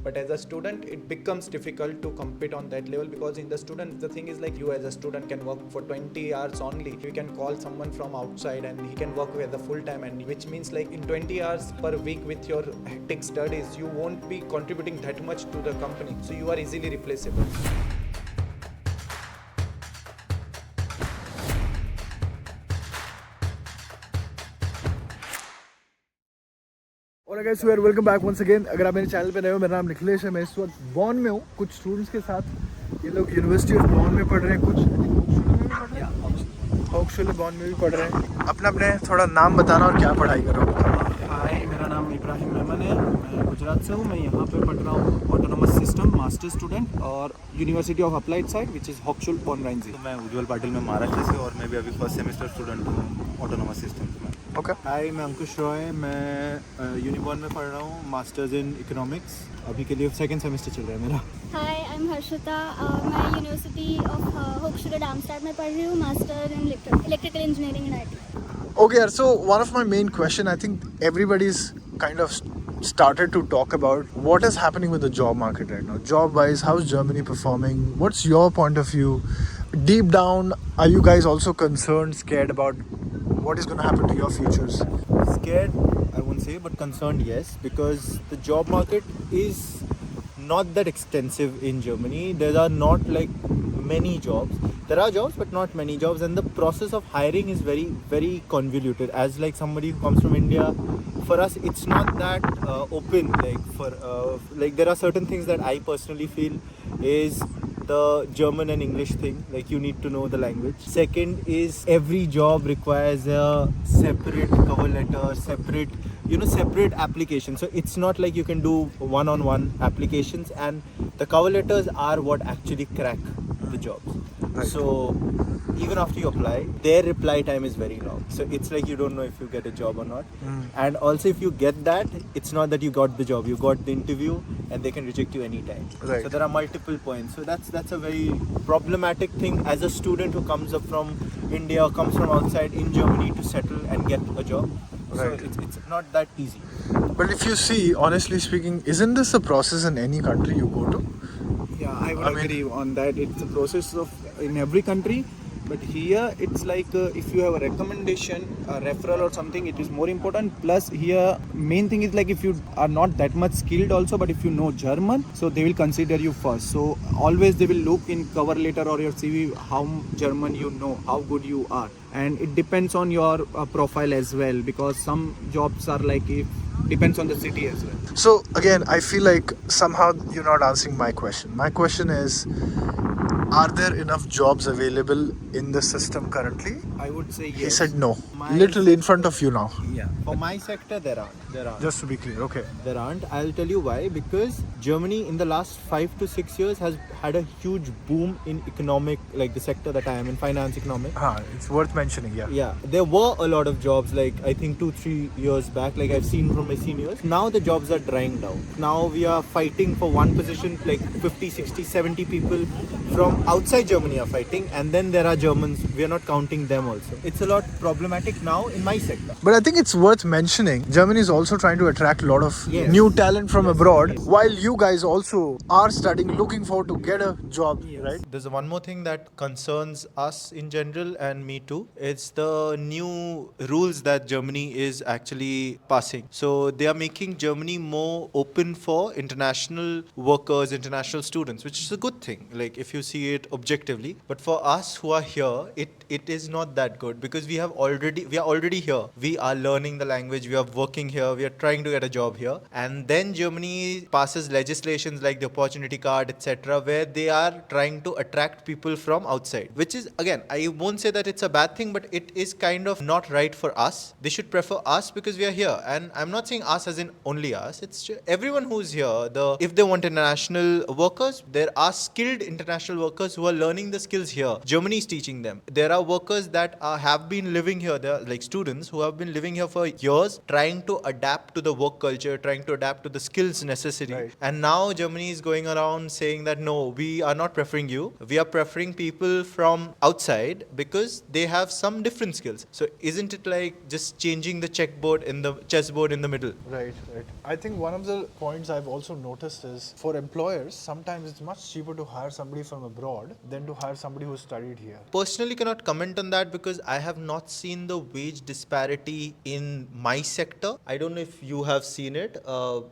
But as a student, it becomes difficult to compete on that level, because in the student, the thing is like you as a student can work for 20 hours only. You can call someone from outside and he can work with a full time, and which means like in 20 hours per week with your hectic studies, you won't be contributing that much to the company. So you are easily replaceable. और guys we are welcome back once again. अगर आप मेरे channel पे नए हो, मेरा नाम निखिलेश है। मैं इस वक्त बॉन में हूँ कुछ स्टूडेंट्स के साथ। ये लोग यूनिवर्सिटी ऑफ बॉन में पढ़ रहे हैं, कुछ हॉक्सविले बॉन में भी पढ़ रहे हैं। अपना अपने थोड़ा नाम बताना और क्या पढ़ाई कर रहे हो। हाय, मेरा नाम इब्राहिम मेमन है। मैं गुजरात से हूँ। मैं यहाँ पे पढ़ रहा हूँ ऑटोनोमस सिस्टम मास्टर स्टूडेंट और university of applied science which is हॉक्सविले पॉनराइंजी। मैं उज्जवल पाटिल में महाराष्ट्र से, और मैं भी अभी फर्स्ट सेमेस्टर स्टूडेंट हूँ ऑटोनोमस सिस्टम्स में। ओके। हाय, मैं अंकुश रॉय। मैं यूनिबॉर्न में पढ़ रहा हूँ मास्टर्स इन इकोनॉमिक्स। अभी के लिए सेकंड सेमेस्टर चल रहा है मेरा। हाय, आई एम हर्षिता। मैं यूनिवर्सिटी ऑफ होक्सविले डार्मस्टैट में पढ़ रही हूँ master in electrical engineering in IT। Okay, so one of my main question, I think everybody's kind of started to talk about what is happening with the job market right now. Job-wise, how's Germany performing? What's your point of view? Deep down, are you guys also concerned, scared about what is going to happen to your futures? Scared, I won't say, but concerned, yes, because the job market is not that extensive in Germany. There are not like many jobs. There are jobs, but not many jobs, and the process of hiring is very, very convoluted. As like somebody who comes from India, for us, it's not that open. Like there are certain things that I personally feel is the German and English thing. Like you need to know the language. Second is every job requires a separate cover letter, separate application. So it's not like you can do one-on-one applications, and the cover letters are what actually crack the jobs. Right. So even after you apply, their reply time is very long. So it's like you don't know if you get a job or not. And also if you get that, it's not that you got the job, you got the interview, and they can reject you anytime. Right. So there are multiple points. So that's a very problematic thing as a student who comes up from India or comes from outside in Germany to settle and get a job. Right. So it's not that easy. But if you see, honestly speaking, isn't this a process in any country you go to? Yeah, I would agree on that. It's a process of in every country, but here it's like if you have a recommendation, a referral or something, it is more important. Plus here main thing is like if you are not that much skilled also, but if you know German, so they will consider you first. So always they will look in cover letter or your CV how German you know, how good you are, and it depends on your profile as well, because some jobs are like if depends on the city as well. So again, I feel like somehow you're not answering my question. My question is, are there enough jobs available in the system currently? I would say yes. He said no. My Literally in front of you now. Yeah. For my sector, there aren't. Just to be clear, okay. There aren't. I'll tell you why. Because Germany in the last 5 to 6 years has had a huge boom in economic, like the sector that I am in, finance, economic. It's worth mentioning, yeah. Yeah, there were a lot of jobs like I think 2-3 years back, like I've seen from my seniors. Now the jobs are drying down. Now we are fighting for one position, like 50, 60, 70 people from outside Germany are fighting, and then there are Germans. We are not counting them also. It's a lot problematic now in my sector. But I think it's worth mentioning, Germany is also trying to attract a lot of Yes. new talent from abroad, while you guys also are studying, looking forward to get a job, right? There's one more thing that concerns us in general and me too. It's the new rules that Germany is actually passing. So they are making Germany more open for international workers, international students, which is a good thing. Like if you see it objectively. But for us who are here, it is not that good, because we are already here. We are learning the language. We are working here. We are trying to get a job here. And then Germany passes legislations like the opportunity card, etc., where they are trying to attract people from outside, which is, again, I won't say that it's a bad thing, but it is kind of not right for us. They should prefer us because we are here. And I'm not saying us as in only us. It's everyone who's here. If they want international workers, there are skilled international workers who are learning the skills here. Germany is teaching them. There are workers that have been living here. There are like students who have been living here for years, trying to adapt to the work culture, trying to adapt to the skills necessary. Right. And now Germany is going around saying that no, we are not preferring you. We are preferring people from outside because they have some different skills. So isn't it like just changing the chessboard in the middle? Right. I think one of the points I've also noticed is for employers, sometimes it's much cheaper to hire somebody from abroad than to hire somebody who studied here. Personally cannot comment on that because I have not seen the wage disparity in my sector. I don't know if you have seen it.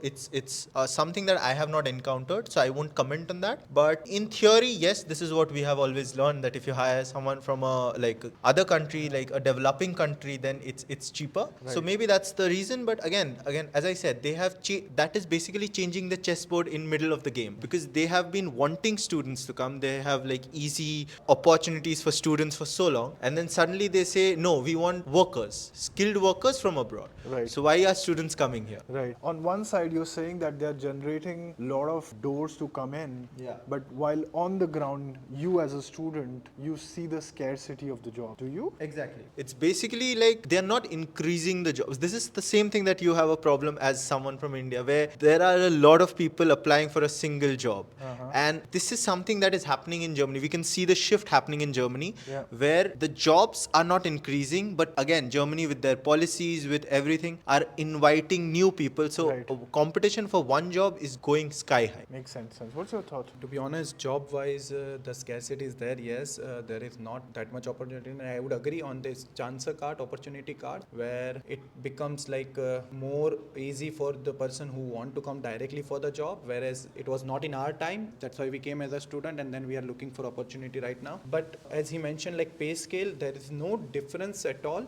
It's something that I have not encountered, so I won't comment on that. But in theory, yes, this is what we have always learned, that if you hire someone from a like other country, like a developing country, then it's cheaper. So maybe that's the reason. But again, as I said, they have that is basically changing the chessboard in middle of the game, because they have been wanting students to come. They have like easy opportunities for students for so long, and then suddenly they say no, we want workers, skilled workers from abroad. Right. So why are students coming here? Right. On one side, you're saying that they're generating a lot of doors to come in. Yeah. But while on the ground, you as a student, you see the scarcity of the job. Do you? Exactly. It's basically like they're not increasing the jobs. This is the same thing that you have a problem as someone from India, where there are a lot of people applying for a single job. And this is something that is happening in Germany. We can see the shift happening in Germany, Yeah. where the jobs are not increasing, but again, Germany with their policies, with everything, are inviting new people. So Right. competition for one job is going sky high. Makes sense. What's your thought? To be honest, job wise, the scarcity is there. Yes, there is not that much opportunity, and I would agree on this CHANCENKARTE opportunity card, where it becomes like more easy for the person who want to come directly for the job, whereas it was not in our time. That's why we came as a student, and then we are looking for opportunity right now. But as he mentioned, like pay scale, there is no difference at all.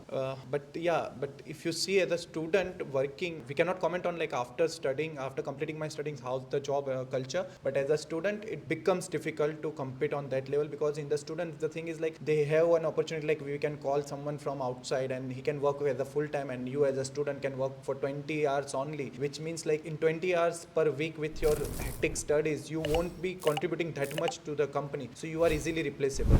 But if you see as a student working, we cannot comment on like after completing my studies, how's the job culture. But as a student, it becomes difficult to compete on that level, because in the students, the thing is like they have an opportunity, like we can call someone from outside and he can work as a full time, and you as a student can work for 20 hours only, which means like in 20 hours per week with your hectic studies, you won't be contributing that much to the company, so you are easily replaceable.